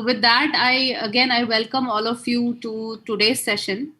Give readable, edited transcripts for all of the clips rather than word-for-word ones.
with that, I welcome all of you to today's session.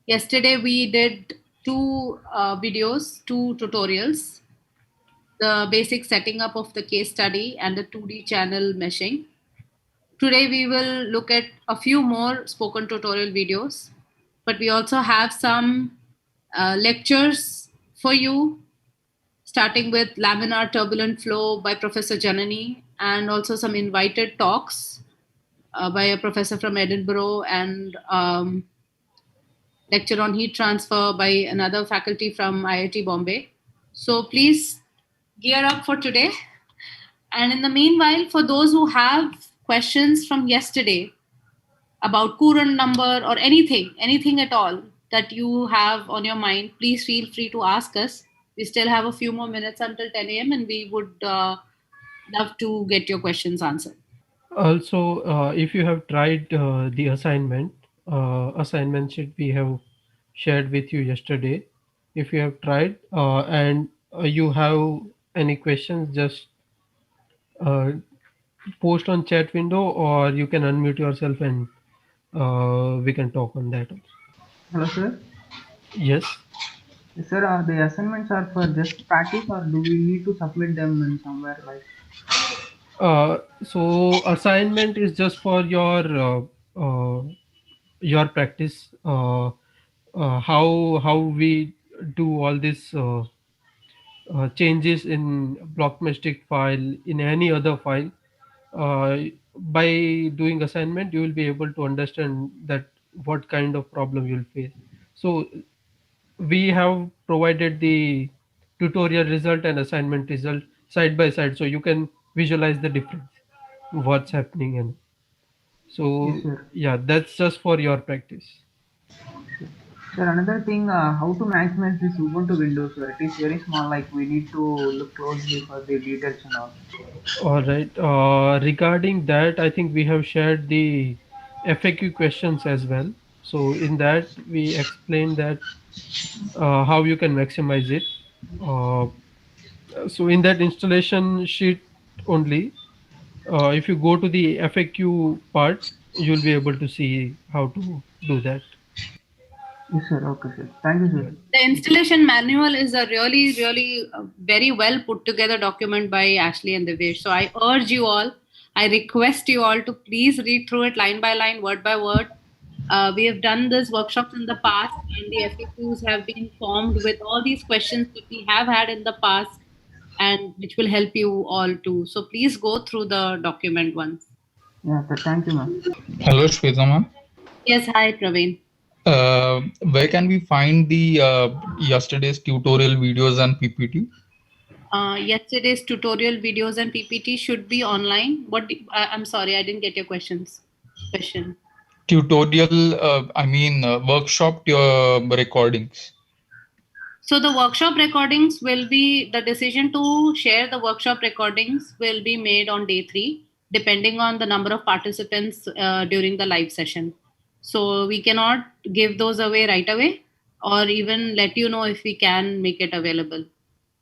Yesterday we did two videos, two tutorials, the basic setting up of the case study and the 2D channel meshing. Today we will look at a few more spoken tutorial videos, but we also have some lectures for you, starting with Laminar Turbulent Flow by Professor Janani, and also some invited talks by a professor from Edinburgh, and lecture on heat transfer by another faculty from IIT Bombay. So please gear up for today. And in the meanwhile, for those who have questions from yesterday about Courant number or anything at all that you have on your mind, please feel free to ask us. We still have a few more minutes until 10 a.m. and we would love to get your questions answered. Also, if you have tried the assignment sheet we have shared with you yesterday, if you have tried and you have any questions, just uh, post on chat window, or you can unmute yourself and we can talk on that also. Hello, sir. Yes. Yes, sir, the assignments are for just practice, or do we need to submit them in somewhere like? So assignment is just for your practice. How we do all this changes in blockmestic file in any other file. Uh, by doing assignment, you will be able to understand that what kind of problem you'll face. So we have provided the tutorial result and assignment result side by side, so you can visualize the difference, what's happening. And Yes, so sir. yeah, that's just for your practice. Sure. Sir, another thing, how to maximize this Ubuntu window, sir? It is very small, like we need to look closely for the details and all. All right, regarding that, I think we have shared the FAQ questions as well. So in that we explain that how you can maximize it. uh, so in that installation sheet only, if you go to the FAQ part, you'll be able to see how to do that. Yes, sir. Okay, sir. Thank you, sir. The installation manual is a really very well put together document by Ashley and Devesh. So I urge you all, I request you all to please read through it line by line, word by word. We have done this workshops in the past, and the FAQs have been formed with all these questions that we have had in the past, and which will help you all too. So please go through the document once. Yeah, sir. Thank you, ma'am. Hello, Shweta ma'am. Yes, hi Praveen. Where can we find the yesterday's tutorial videos and PPT? Yesterday's tutorial videos and PPT should be online. I'm sorry, I didn't get your question. Tutorial, workshop recordings. So the workshop recordings will be, the decision to share the workshop recordings will be made on day 3, depending on the number of participants during the live session. So we cannot give those away right away, or even let you know if we can make it available.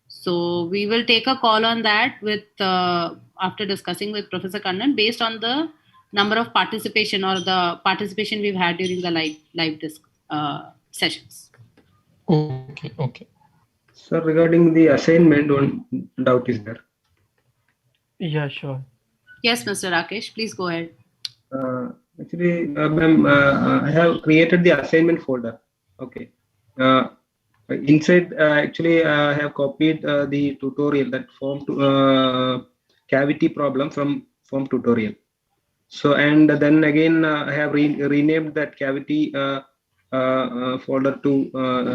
So we will take a call on that with after discussing with Professor Kannan based on the number of participation or the participation we've had during the live sessions. Okay. Sir, regarding the assignment, one doubt is there. Yeah, sure. Yes, Mr. Rakesh, please go ahead. Actually, ma'am, I have created the assignment folder. Okay. Inside, actually, I have copied the tutorial, that form cavity problem from form tutorial. So, and then again, I have renamed that cavity folder to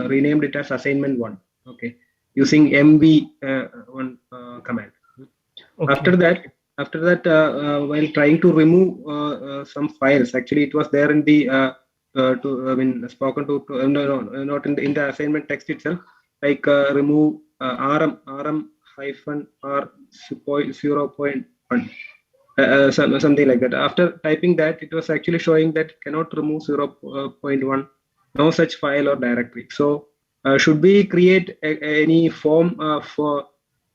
renamed it as assignment 1. Okay, using mv1 command. Okay. After that, while trying to remove some files, actually it was there in the spoken to not in the assignment text itself, like remove rm hyphen r 0.1. Something like that. After typing that, it was actually showing that cannot remove 0.1, no such file or directory. So should we create any form for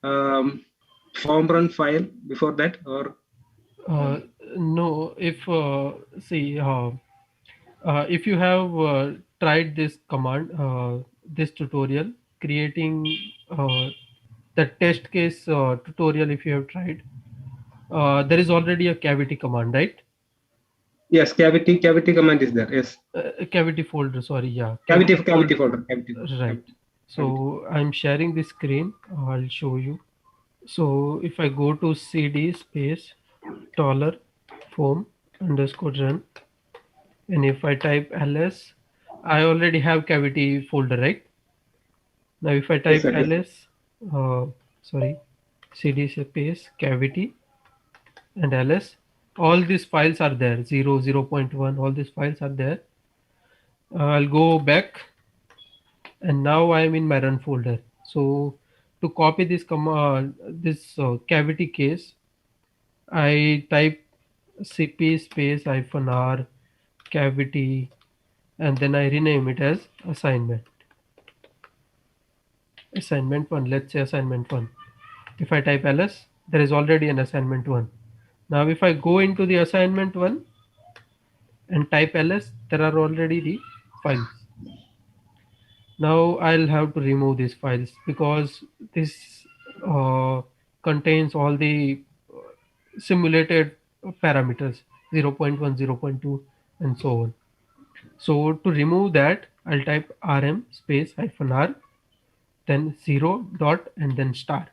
form run file before that, or? No, if you have tried this command, this tutorial, creating the test case tutorial, if you have tried, there is already a cavity command, right? Yes, cavity command is there. Yes, Cavity folder, sorry, yeah. cavity folder. folder. Cavity. Right. So I'm sharing the screen. I'll show you. So if I go to cd space dollar foam underscore run, and if I type ls, I already have cavity folder, right? Now if I Yes, type sir, yes. ls, sorry, cd space cavity and ls, all these files are there, 0, 0.1, all these files are there. I'll go back, and now I'm in my run folder. So to copy this command, this cavity case, I type cp space -r cavity, and then I rename it as assignment 1. Let's say assignment 1. If I type ls, there is already an assignment 1. Now if I go into the assignment 1 and type ls, there are already the files. Now I'll have to remove these files because this contains all the simulated parameters 0.1, 0.2, and so on. So to remove that, I'll type rm space -r, then 0 dot, and then star.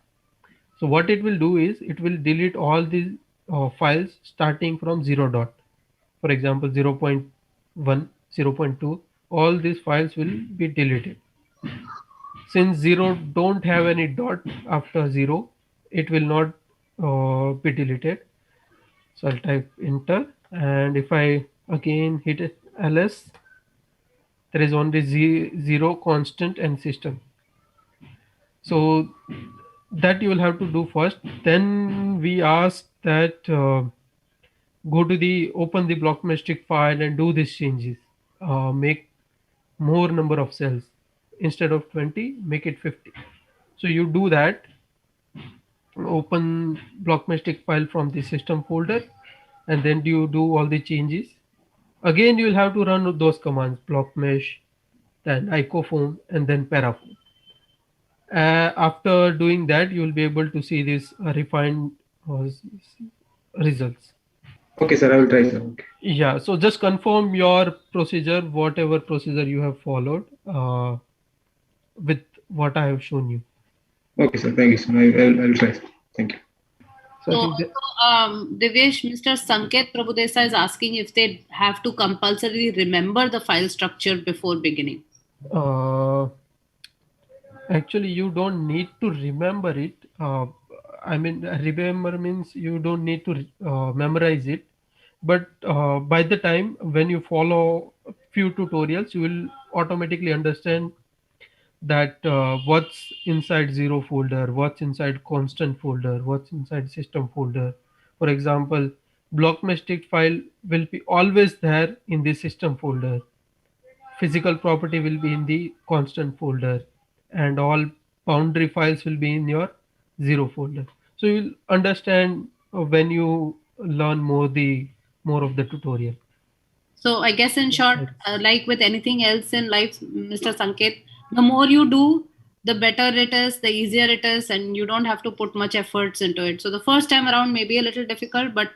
So what it will do is it will delete all the files starting from 0 dot. For example, 0.1, 0.2, all these files will be deleted. Since 0 don't have any dot after 0, it will not be deleted. So I'll type enter, and if I again hit ls, there is only 0 constant and system. So that you will have to do first. Then we ask that go to the open the blockmetric file and do these changes. Make more number of cells. Instead of 20, make it 50. So you do that, open blockmetric file from the system folder, and then you do all the changes. Again, you will have to run those commands: blockmesh, then icofoam, and then parafoam. After doing that, you will be able to see these refined results. Okay, sir. I will try, sir. Okay. Yeah, so just confirm your procedure, whatever procedure you have followed with what I have shown you. Okay, sir. Thank you, sir. I will try, sir. Thank you. So I think Divyesh, Mr. Sanket Prabhudesa is asking if they have to compulsorily remember the file structure before beginning. Actually, you don't need to remember it. I mean, remember means you don't need to memorize it. But by the time when you follow a few tutorials, you will automatically understand that what's inside 0 folder, what's inside constant folder, what's inside system folder. For example, blockmetric file will be always there in the system folder. Physical property will be in the constant folder, and all boundary files will be in your 0 folder. So you'll understand when you learn more of the tutorial. So I guess in short, like with anything else in life, Mr. Sanket, the more you do, the better it is, the easier it is, and you don't have to put much efforts into it. So the first time around may be a little difficult, but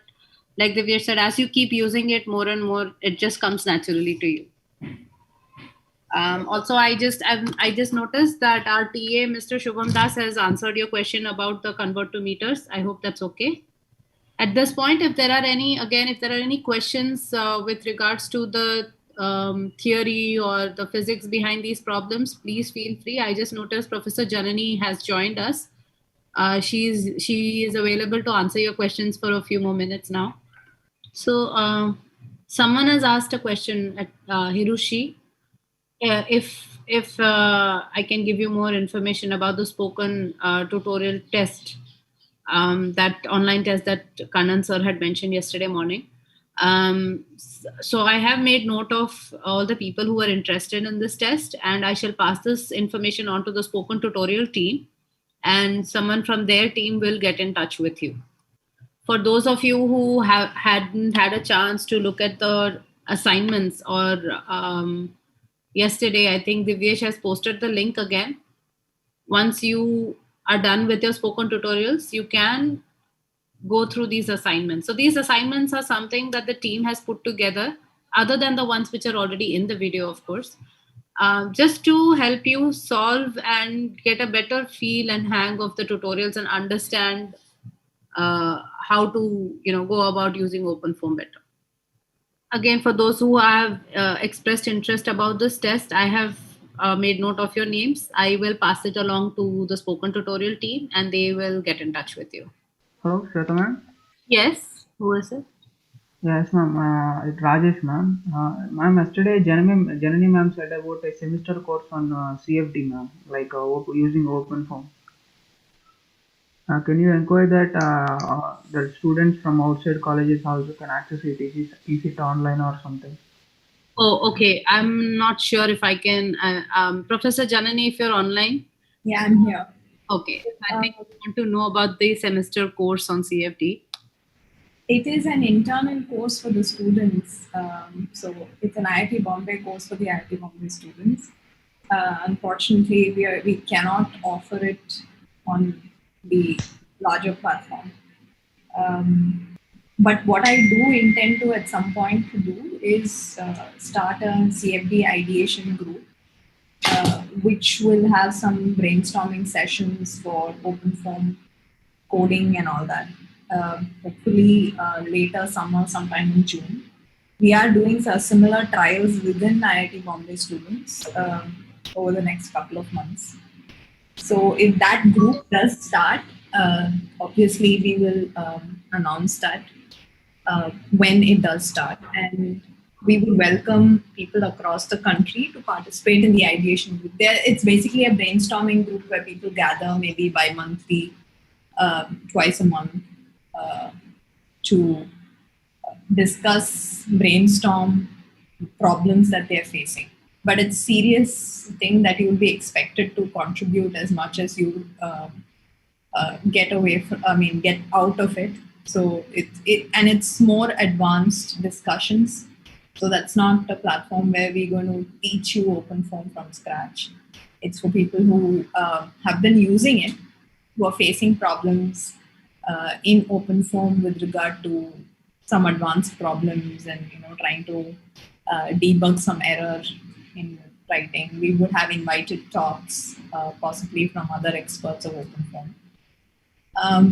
like Divyesh said, as you keep using it more and more, it just comes naturally to you. Also, I just noticed that our TA, Mr. Shubham Das, has answered your question about the convert to meters. I hope that's okay. At this point, if there are any questions with regards to the theory or the physics behind these problems, please feel free. I just noticed Professor Janani has joined us. She is available to answer your questions for a few more minutes now. So someone has asked a question at Hiroshi. If I can give you more information about the spoken tutorial test, that online test that Kannan sir had mentioned yesterday morning. So I have made note of all the people who are interested in this test, and I shall pass this information on to the spoken tutorial team, and someone from their team will get in touch with you. for those of you who hadn't had a chance to look at the assignments, or yesterday, I think Divyesh has posted the link again. Once you are done with your spoken tutorials, you can go through these assignments. So these assignments are something that the team has put together, other than the ones which are already in the video, of course, just to help you solve and get a better feel and hang of the tutorials and understand how to go about using OpenFOAM better. Again, for those who have expressed interest about this test, I have made note of your names. I will pass it along to the spoken tutorial team and they will get in touch with you. Hello, Shweta ma'am. Yes, who is it? Yes, ma'am. It's Rajesh, ma'am. Ma'am, yesterday Janani ma'am said about a semester course on CFD, ma'am, like using OpenFOAM. Can you inquire that the students from outside colleges also can access it? Is it online or something? Oh, okay. I'm not sure if I can. Professor Janani, if you're online. Yeah, I'm here. Okay. I think I want to know about the semester course on CFD. It is an internal course for the students. So it's an IIT Bombay course for the IIT Bombay students. Unfortunately, we cannot offer it on the larger platform. But what I do intend to at some point to do is start a CFD ideation group, which will have some brainstorming sessions for OpenFOAM coding and all that. Hopefully later summer, sometime in June. We are doing similar trials within IIT Bombay students over the next couple of months. So if that group does start, obviously we will announce that when it does start. And we will welcome people across the country to participate in the ideation group. It's basically a brainstorming group where people gather maybe bi-monthly, twice a month, to discuss, brainstorm problems that they're facing. But it's a serious thing that you will be expected to contribute as much as you get out of it. So it's more advanced discussions. So that's not a platform where we're going to teach you OpenFOAM from scratch. It's for people who have been using it, who are facing problems in OpenFOAM with regard to some advanced problems and trying to debug some error in writing. We would have invited talks, possibly from other experts of OpenFOAM,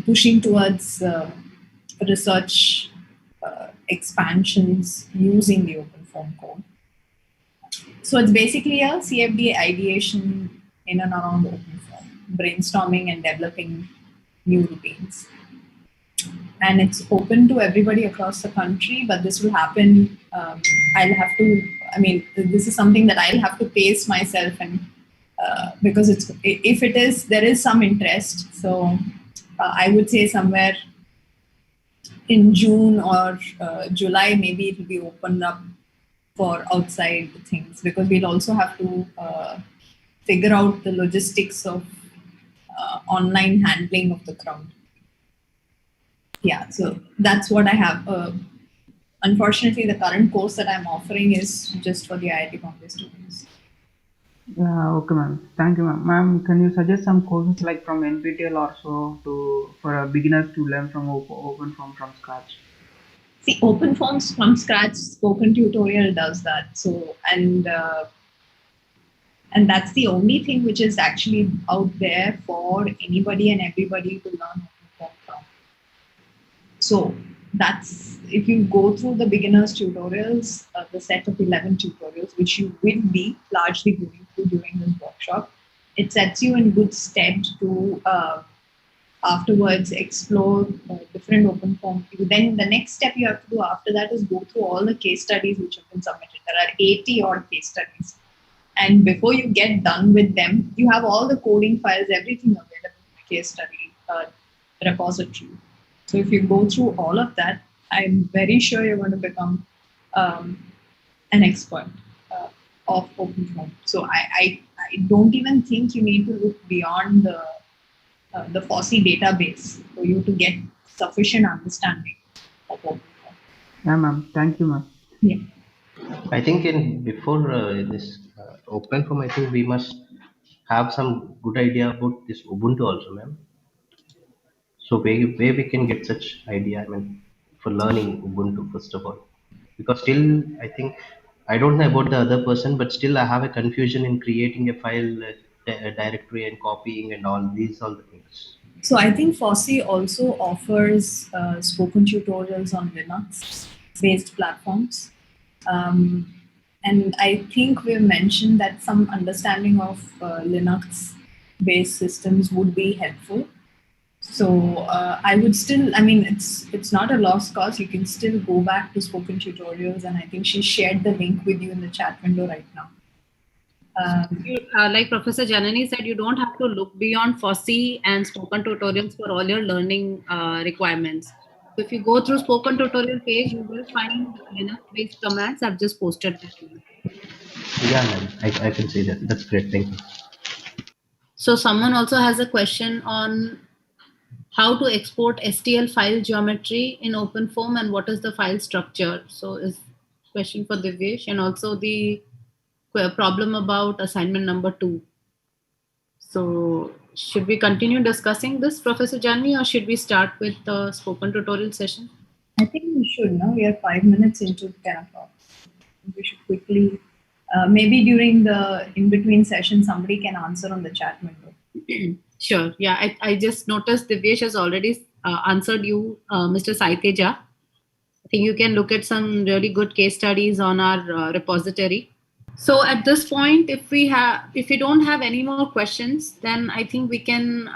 pushing towards research expansions using the OpenFOAM code. So it's basically a CFD ideation in and around OpenFOAM, brainstorming and developing new routines. And it's open to everybody across the country, but this will happen. This is something that I'll have to pace myself, and because there is some interest. So I would say somewhere in June or July, maybe it will be opened up for outside things, because we'll also have to figure out the logistics of online handling of the crowd. Yeah, so that's what I have. Unfortunately, the current course that I'm offering is just for the IIT Bombay students. Yeah, okay, ma'am. Thank you, ma'am. Ma'am, can you suggest some courses like from NPTEL or so for beginners to learn from OpenFOAM from scratch? See, OpenFOAM from scratch, spoken tutorial does that. So, and that's the only thing which is actually out there for anybody and everybody to learn OpenFOAM from. So that's, if you go through the beginners tutorials, the set of 11 tutorials, which you will be largely going through during this workshop, it sets you in good stead to afterwards explore different OpenFOAM. Then the next step you have to do after that is go through all the case studies which have been submitted. There are 80 odd case studies. And before you get done with them, you have all the coding files, everything available in the case study repository. So if you go through all of that, I'm very sure you're going to become an expert of OpenFOAM. So I don't even think you need to look beyond the FOSSEE database for you to get sufficient understanding of what. Yeah, ma'am. Thank you, ma'am. Yeah. I think before this open form, I think we must have some good idea about this Ubuntu also, ma'am. So where we can get such idea, I mean, for learning Ubuntu first of all, because still I think I don't know about the other person, but still I have a confusion in creating a file directory and copying and all the things. So I think FOSSEE also offers spoken tutorials on Linux-based platforms. And I think we mentioned that some understanding of Linux-based systems would be helpful. So I would still, I mean, it's not a lost cause. You can still go back to spoken tutorials, and I think she shared the link with you in the chat window right now. Like Professor Janani said, you don't have to look beyond FOSSEE and spoken tutorials for all your learning requirements. So if you go through spoken tutorial page, you will find Linux-based commands. I've just posted that. Yeah, ma'am, I can see that. That's great. Thank you. So someone also has a question on how to export STL file geometry in OpenFOAM and what is the file structure. So is question for Divyesh, and also the problem about assignment number 2. So should we continue discussing this, Professor Janvi, or should we start with the spoken tutorial session? I think we should. Now we are 5 minutes into 10 o'clock. We should quickly, maybe during the in-between session, somebody can answer on the chat window. Sure. Yeah, I just noticed Divyesh has already answered you, Mr. Saiteja. I think you can look at some really good case studies on our repository. So at this point, if we don't have any more questions, then I think we can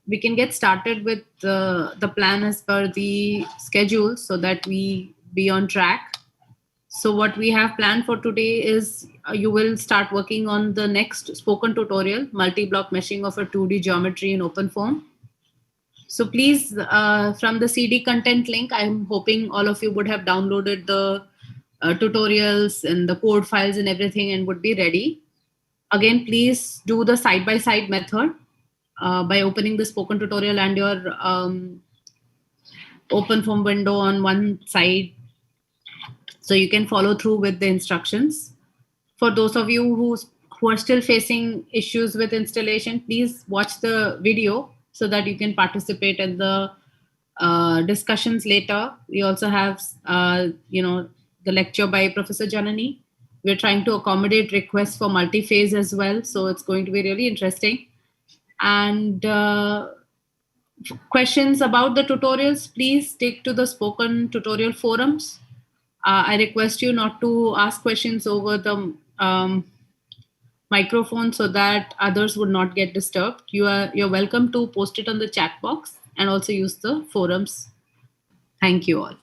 get started with the plan as per the schedule so that we be on track. So what we have planned for today is you will start working on the next spoken tutorial, multi-block meshing of a 2D geometry in OpenFOAM. So please, from the CD content link, I'm hoping all of you would have downloaded the tutorials and the code files and everything and would be ready. Again, please do the side-by-side method by opening the spoken tutorial and your OpenFOAM window on one side, so you can follow through with the instructions. For those of you who are still facing issues with installation, please watch the video so that you can participate in the discussions later. We also have, the lecture by Professor Janani. We're trying to accommodate requests for multi-phase as well. So it's going to be really interesting. And questions about the tutorials, please take to the spoken tutorial forums. I request you not to ask questions over the microphone so that others would not get disturbed. You're welcome to post it on the chat box and also use the forums. Thank you all.